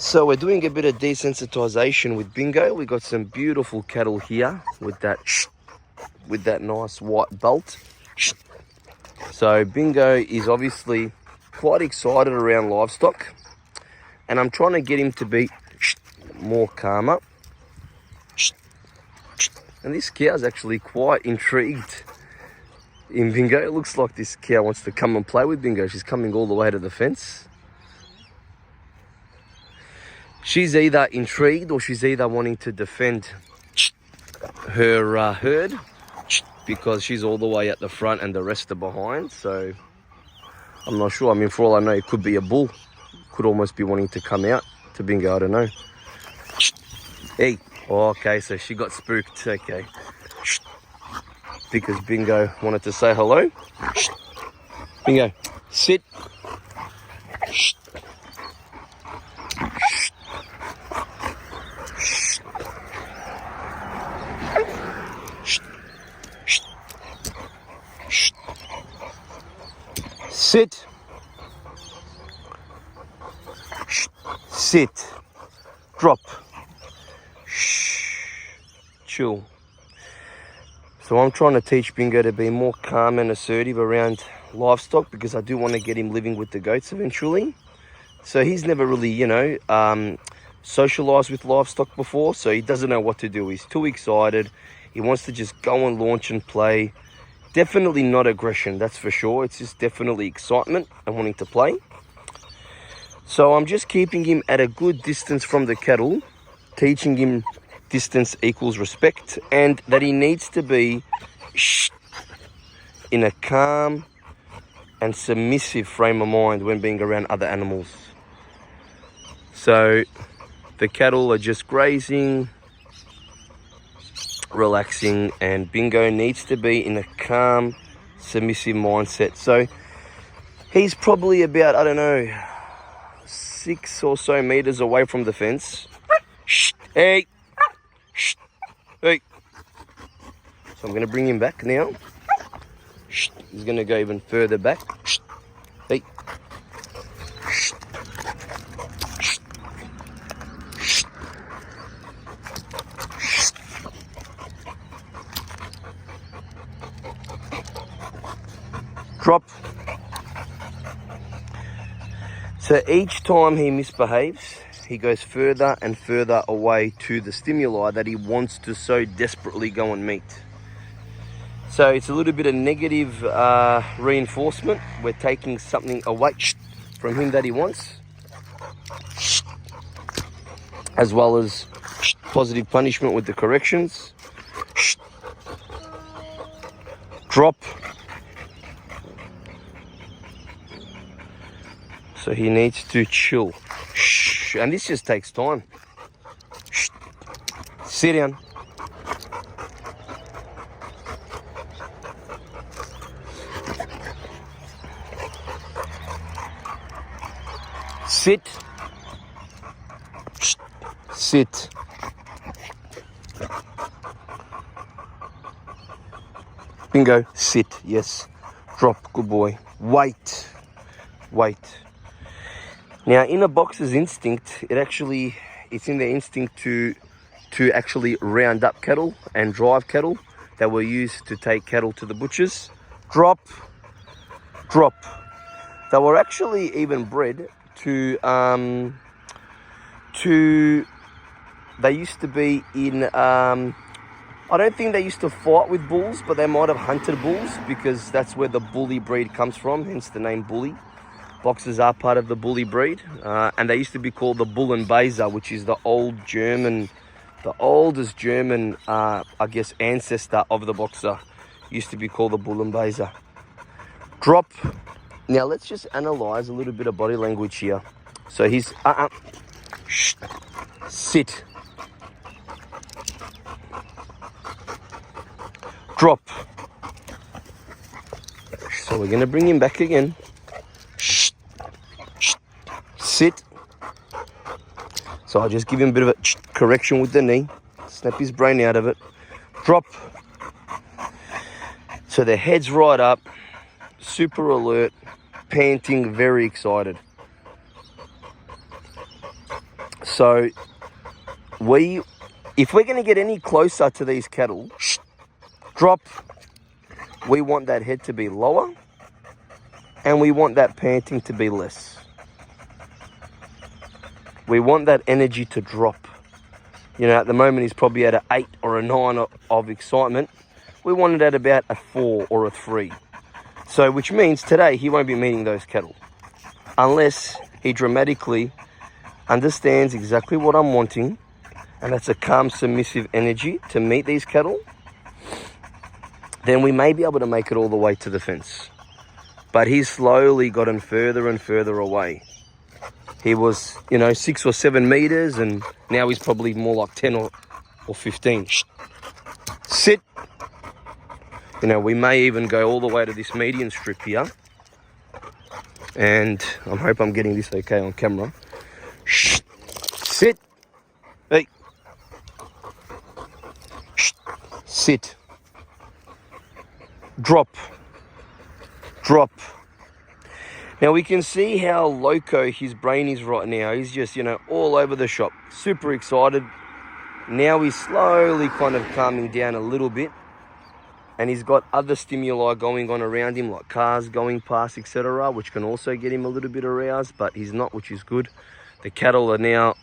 So we're doing a bit of desensitization with Bingo. We got some beautiful cattle here with that nice white belt. So Bingo is obviously quite excited around livestock, and I'm trying to get him to be more calmer. And this cow's actually quite intrigued in Bingo. It looks like this cow wants to come and play with Bingo. She's coming all the way to the fence. She's either intrigued or she's either wanting to defend her herd, because she's all the way at the front and the rest are behind. So I'm not sure. I mean, for all I know, it could be a bull. Could almost be wanting to come out to Bingo. I don't know. Hey. Oh, okay, so she got spooked. Okay. Because Bingo wanted to say hello. Bingo, sit. Sit. Sit. Drop. Chill. So I'm trying to teach Bingo to be more calm and assertive around livestock, because I do want to get him living with the goats eventually. So he's never really, socialized with livestock before, so he doesn't know what to do. He's too excited. He wants to just go and launch and play. Definitely not aggression, that's for sure. It's just definitely excitement and wanting to play. So I'm just keeping him at a good distance from the cattle, teaching him distance equals respect, and that he needs to be in a calm and submissive frame of mind when being around other animals. So the cattle are just grazing, relaxing, and Bingo needs to be in a calm, submissive mindset. So he's probably about, 6 or so meters away from the fence. Hey! Hey! So I'm going to bring him back now. He's going to go even further back. Hey! Drop. So each time he misbehaves, he goes further and further away to the stimuli that he wants to so desperately go and meet. So it's a little bit of negative reinforcement. We're taking something away from him that he wants, as well as positive punishment with the corrections. Drop. So he needs to chill. And this just takes time. Sit down. Sit. Sit. Bingo. Sit. Yes. Drop. Good boy. Wait. Wait. Now, in a boxer's instinct, it's in their instinct to actually round up cattle and drive cattle that were used to take cattle to the butchers. Drop. Drop. They were actually even bred to they used to be in, I don't think they used to fight with bulls, but they might have hunted bulls, because that's where the bully breed comes from, hence the name bully. Boxers are part of the bully breed, and they used to be called the Bull and Beser, which is the oldest German, ancestor of the boxer. Used to be called the Bull and Beser. Drop. Now let's just analyze a little bit of body language here. So he's sit. Drop. So we're going to bring him back again. Sit. So I'll just give him a bit of a correction with the knee. Snap his brain out of it. Drop. So their head's right up, super alert, panting, very excited. So if we're going to get any closer to these cattle, drop, we want that head to be lower and we want that panting to be less. We want that energy to drop. You know, at the moment he's probably at an 8 or a 9 of excitement. We want it at about a 4 or a 3. So, which means today he won't be meeting those cattle unless he dramatically understands exactly what I'm wanting, and that's a calm, submissive energy to meet these cattle. Then we may be able to make it all the way to the fence. But he's slowly gotten further and further away. He was, 6 or 7 meters, and now he's probably more like 10 or 15. Sit. We may even go all the way to this median strip here. And I hope I'm getting this okay on camera. Sit. Hey. Sit. Drop. Drop. Now we can see how loco his brain is right now. He's just, all over the shop. Super excited. Now he's slowly kind of calming down a little bit. And he's got other stimuli going on around him, like cars going past, etc., which can also get him a little bit aroused, but he's not, which is good. The cattle are now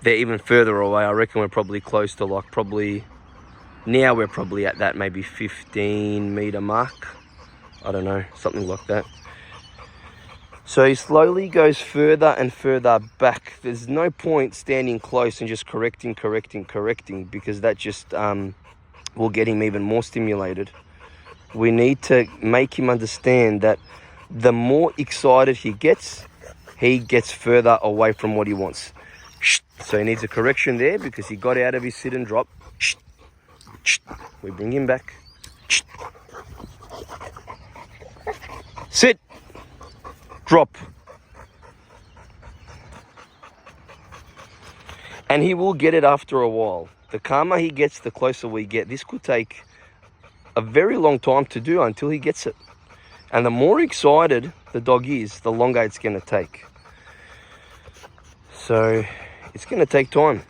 they're even further away. I reckon we're probably close to now we're probably at that maybe 15 meter mark. I don't know, something like that. So he slowly goes further and further back. There's no point standing close and just correcting, because that just will get him even more stimulated. We need to make him understand that the more excited he gets further away from what he wants. So he needs a correction there because he got out of his sit and drop. We bring him back. Sit. Drop. And he will get it after a while. The calmer he gets, the closer we get. This could take a very long time to do until he gets it. And the more excited the dog is, the longer it's going to take. So it's going to take time.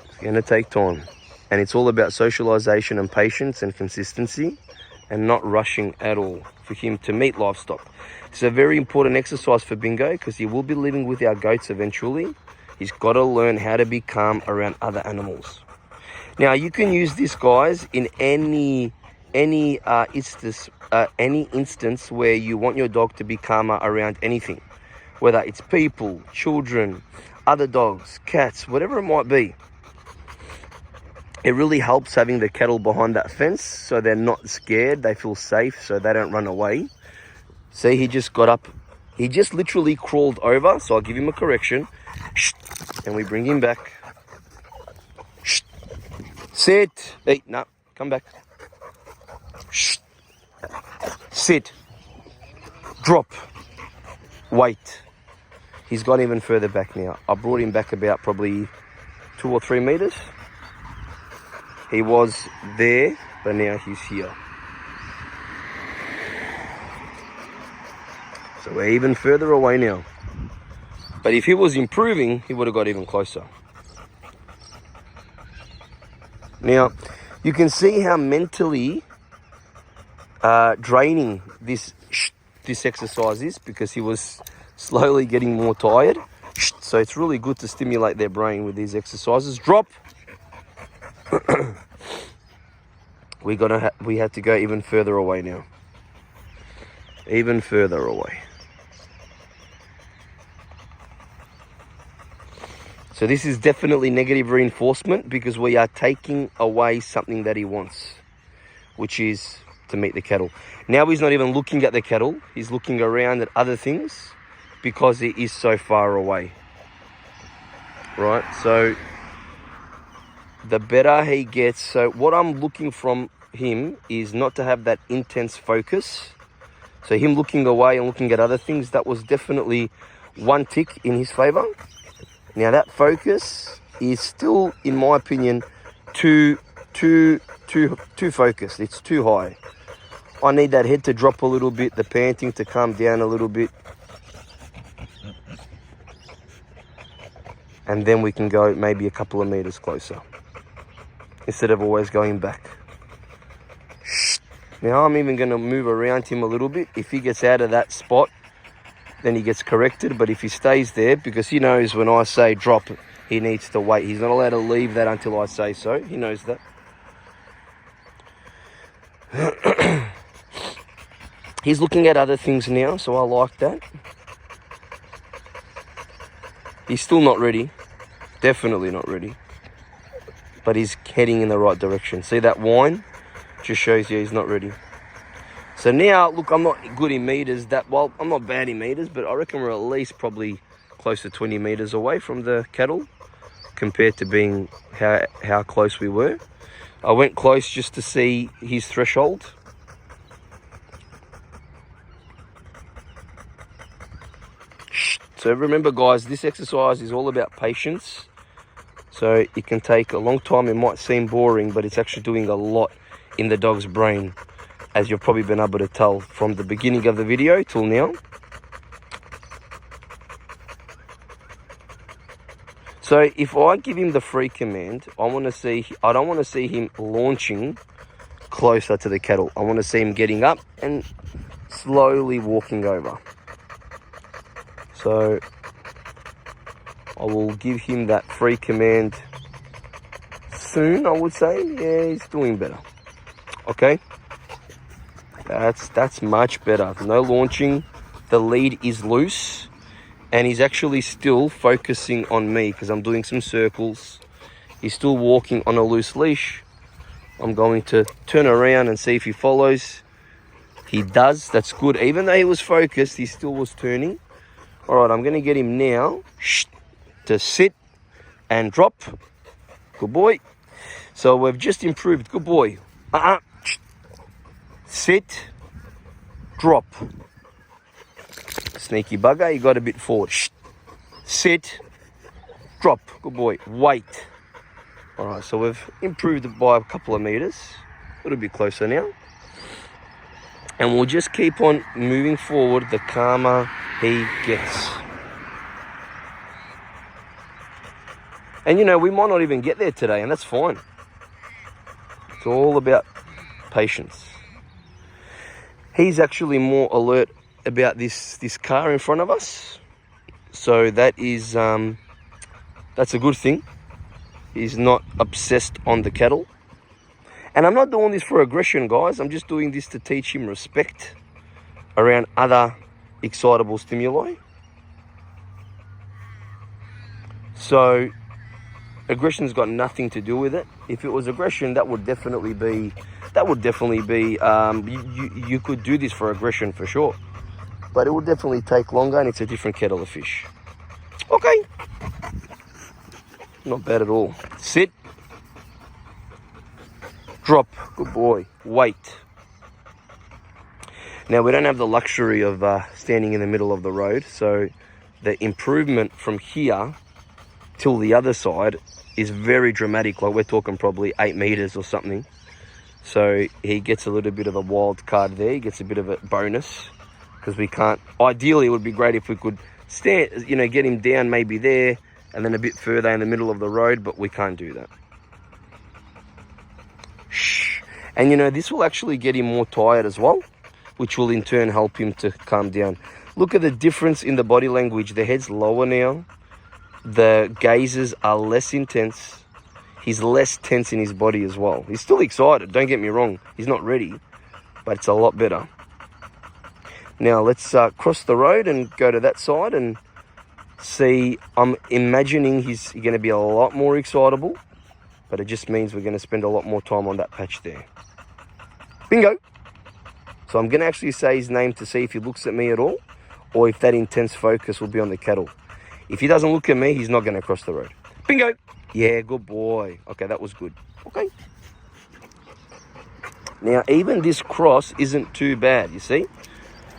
It's going to take time. And it's all about socialization and patience and consistency and not rushing at all for him to meet livestock. It's a very important exercise for Bingo because he will be living with our goats eventually. He's got to learn how to be calm around other animals. Now you can use this, guys, in any instance where you want your dog to be calmer around anything, whether it's people, children, other dogs, cats, whatever it might be. It really helps having the cattle behind that fence so they're not scared, they feel safe, so they don't run away. See, he just got up. He just literally crawled over, so I'll give him a correction. And we bring him back. Sit. Hey, no, come back. Sit. Drop. Wait. He's gone even further back now. I brought him back about probably 2 or 3 meters. He was there, but now he's here. So we're even further away now. But if he was improving, he would have got even closer. Now, you can see how mentally draining this exercise is because he was slowly getting more tired. So it's really good to stimulate their brain with these exercises. Drop. We have to go even further away now. Even further away. So this is definitely negative reinforcement because we are taking away something that he wants, which is to meet the cattle. Now he's not even looking at the cattle. He's looking around at other things because he is so far away. Right? So the better he gets. So what I'm looking from him is not to have that intense focus. So him looking away and looking at other things, that was definitely one tick in his favor. Now that focus is still, in my opinion, too focused. It's too high. I need that head to drop a little bit, the panting to calm down a little bit. and then we can go maybe a couple of meters closer instead of always going back. Now I'm even going to move around him a little bit. If he gets out of that spot, then he gets corrected. But if he stays there, because he knows when I say drop, he needs to wait. He's not allowed to leave that until I say so. He knows that. He's looking at other things now, so I like that. He's still not ready. Definitely not ready. But he's heading in the right direction. See that whine? Just shows you he's not ready. So now, look, I'm not good in meters. Well, I'm not bad in meters, but I reckon we're at least probably close to 20 meters away from the cattle compared to being how close we were. I went close just to see his threshold. So remember, guys, this exercise is all about patience. So it can take a long time. It might seem boring, but it's actually doing a lot in the dog's brain, as you've probably been able to tell from the beginning of the video till now. So if I give him the free command, I don't want to see him launching closer to the cattle. I want to see him getting up and slowly walking over. So I will give him that free command soon, I would say. Yeah, he's doing better. Okay, that's much better. No launching. The lead is loose, and he's actually still focusing on me because I'm doing some circles. He's still walking on a loose leash. I'm going to turn around and see if he follows. He does. That's good. Even though he was focused, he still was turning. All right, I'm going to get him now to sit and drop. Good boy. So we've just improved. Good boy. Sit, drop. Sneaky bugger, he got a bit forward. Sit, drop. Good boy. Wait. All right, so we've improved it by a couple of meters. A little bit closer now. And we'll just keep on moving forward the calmer he gets. And you know, we might not even get there today, and that's fine. It's all about patience. He's actually more alert about this car in front of us. So that is, that's a good thing. He's not obsessed on the cattle. And I'm not doing this for aggression, guys. I'm just doing this to teach him respect around other excitable stimuli. So aggression's got nothing to do with it. If it was aggression, that would definitely be, you could do this for aggression for sure. But it would definitely take longer, and it's a different kettle of fish. Okay. Not bad at all. Sit. Drop. Good boy. Wait. Now, we don't have the luxury of standing in the middle of the road, so the improvement from here till the other side is very dramatic. Like, we're talking probably 8 meters or something. So he gets a little bit of a wild card there. He gets a bit of a bonus because we can't. Ideally, it would be great if we could stand, you know, get him down maybe there and then a bit further in the middle of the road, but we can't do that. Shh. And you know, this will actually get him more tired as well, which will in turn help him to calm down. Look at the difference in the body language. The head's lower now. The gazes are less intense. He's less tense in his body as well. He's still excited, don't get me wrong. He's not ready, but it's a lot better. Now let's cross the road and go to that side and see. I'm imagining he's going to be a lot more excitable, but it just means we're going to spend a lot more time on that patch there. Bingo. So I'm going to actually say his name to see if he looks at me at all, or if that intense focus will be on the cattle. If he doesn't look at me, he's not going to cross the road. Bingo. Yeah, good boy. Okay, that was good. Okay. Now, even this cross isn't too bad, you see?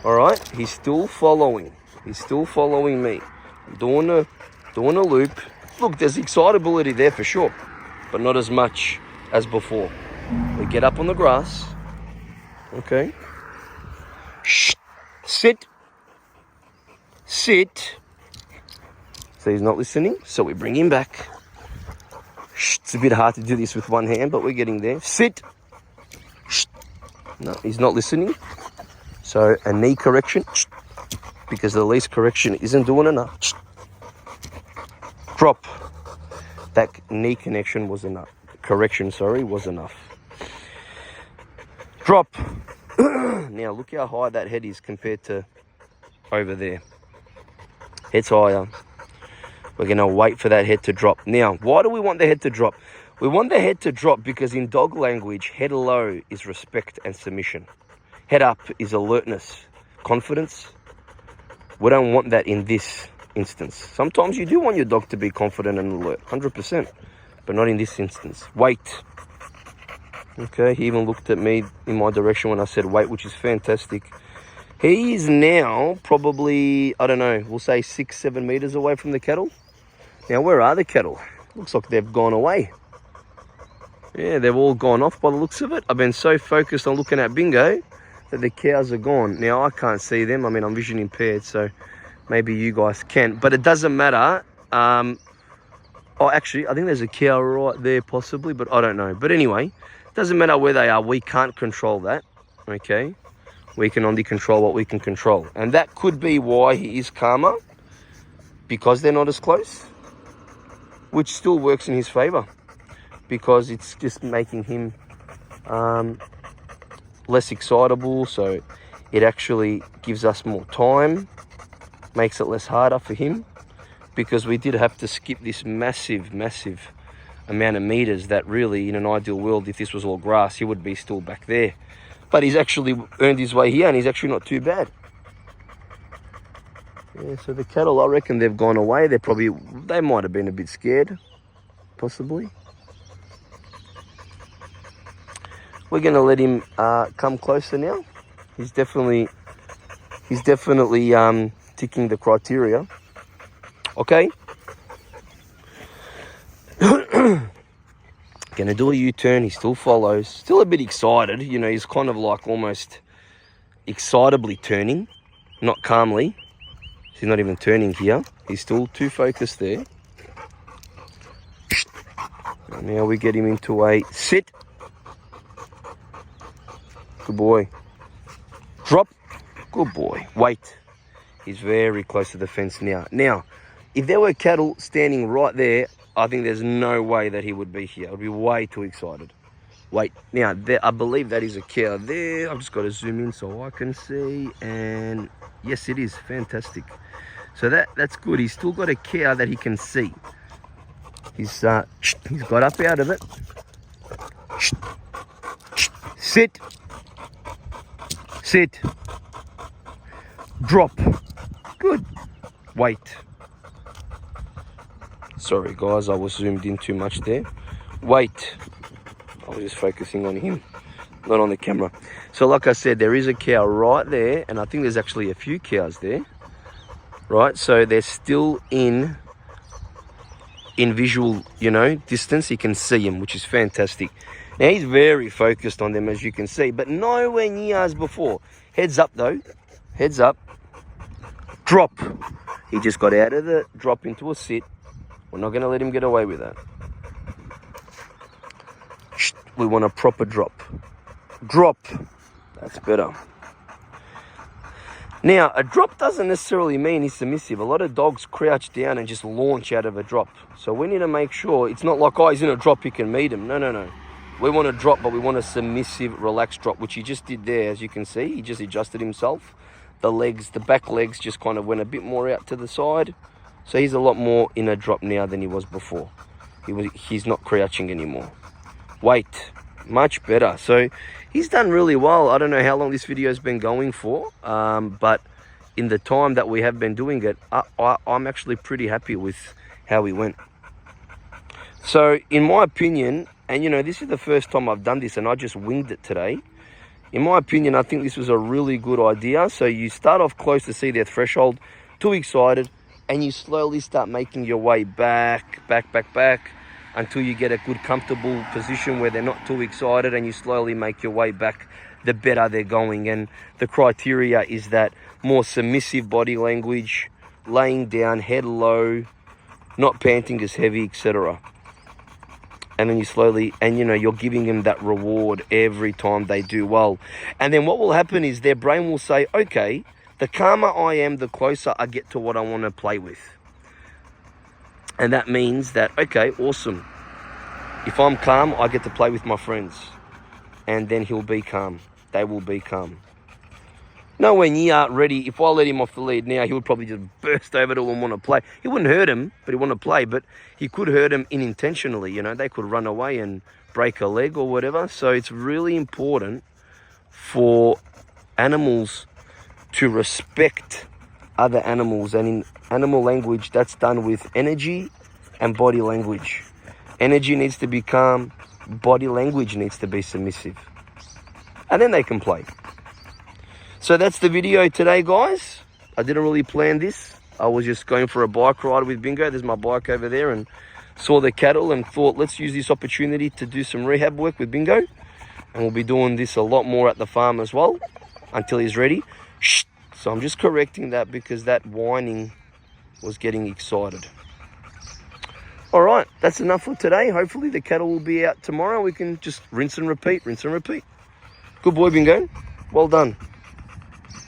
All right, he's still following. He's still following me. I'm doing a loop. Look, there's excitability there for sure, but not as much as before. We get up on the grass. Okay. Shh. Sit. Sit. So he's not listening. So we bring him back. It's a bit hard to do this with one hand, but we're getting there. Sit. No, he's not listening. So a knee correction, because the least correction isn't doing enough. Drop. That knee connection was enough. Correction, sorry, was enough. Drop. Now look how high that head is compared to over there. Head's higher. We're going to wait for that head to drop. Now, why do we want the head to drop? We want the head to drop because in dog language, head low is respect and submission. Head up is alertness, confidence. We don't want that in this instance. Sometimes you do want your dog to be confident and alert, 100%, but not in this instance. Wait. Okay, he even looked at me in my direction when I said wait, which is fantastic. He is now probably, I don't know, we'll say 6-7 meters away from the cattle. Now, where are the cattle? Looks like they've gone away. Yeah, they've all gone off by the looks of it. I've been so focused on looking at Bingo that the cows are gone. Now, I can't see them. I mean, I'm vision impaired, so maybe you guys can. But it doesn't matter. Oh, actually, I think there's a cow right there possibly, but I don't know. But anyway, it doesn't matter where they are. We can't control that, okay? We can only control what we can control. And that could be why he is calmer, because they're not as close, which still works in his favor, because it's just making him less excitable. So it actually gives us more time, makes it less harder for him, because we did have to skip this massive amount of meters that really, in an ideal world, if this was all grass, he would be still back there. But he's actually earned his way here, and he's actually not too bad. Yeah, so the cattle, I reckon they've gone away. They might have been a bit scared, possibly. We're going to let him come closer now. He's definitely ticking the criteria. Okay. Gonna do a U-turn. He still follows. Still a bit excited. You know, he's kind of like almost excitably turning, not calmly. He's not even turning here. He's still too focused there. And now we get him into a sit. Good boy. Drop. Good boy. Wait. He's very close to the fence now. Now, if there were cattle standing right there, I think there's no way that he would be here. I would be way too excited. Wait, now, I believe that is a cow there. I've just got to zoom in so I can see. And yes, it is. Fantastic. So that's good. He's still got a cow that he can see. He's got up out of it. Sit. Sit. Drop. Good. Wait. Sorry guys, I was zoomed in too much there. Wait. I was just focusing on him, not on the camera. So like I said, there is a cow right there, and I think there's actually a few cows there. Right, so they're still in visual, distance. You can see him, which is fantastic. Now he's very focused on them, as you can see, but nowhere near as before. Heads up though, heads up. Drop. He just got out of the drop into a sit. We're not going to let him get away with that. We want a proper drop. Drop. That's better. Now, a drop doesn't necessarily mean he's submissive. A lot of dogs crouch down and just launch out of a drop. So we need to make sure it's not like, oh, he's in a drop, you can meet him. No. We want a drop, but we want a submissive, relaxed drop, which he just did there, as you can see. He just adjusted himself. The back legs just kind of went a bit more out to the side. So he's a lot more in a drop now than he was before. He's not crouching anymore. Wait, much better. So he's done really well. I don't know how long this video has been going for, but in the time that we have been doing it, I'm actually pretty happy with how he went. So in my opinion, and this is the first time I've done this and I just winged it today. In my opinion, I think this was a really good idea. So you start off close to see their threshold, too excited, and you slowly start making your way back, until you get a good, comfortable position where they're not too excited, and you slowly make your way back, the better they're going. And the criteria is that more submissive body language, laying down, head low, not panting as heavy, etc. And then you slowly, and you're giving them that reward every time they do well. And then what will happen is their brain will say, okay, the calmer I am, the closer I get to what I want to play with. And that means that, okay, awesome. If I'm calm, I get to play with my friends. And then he'll be calm. They will be calm. Nowhere near ready. If I let him off the lead now, he would probably just burst over to and want to play. He wouldn't hurt him, but he want to play. But he could hurt him unintentionally. They could run away and break a leg or whatever. So it's really important for animals to respect other animals. And in animal language, that's done with energy and body language. Energy needs to be calm. Body language needs to be submissive. And then they can play. So that's the video today, guys. I didn't really plan this. I was just going for a bike ride with Bingo. There's my bike over there, and saw the cattle and thought, let's use this opportunity to do some rehab work with Bingo. And we'll be doing this a lot more at the farm as well until he's ready. Shh. So I'm just correcting that because that whining was getting excited. All right, that's enough for today. Hopefully the cattle will be out tomorrow. We can just rinse and repeat, rinse and repeat. Good boy, Bingo. Well done.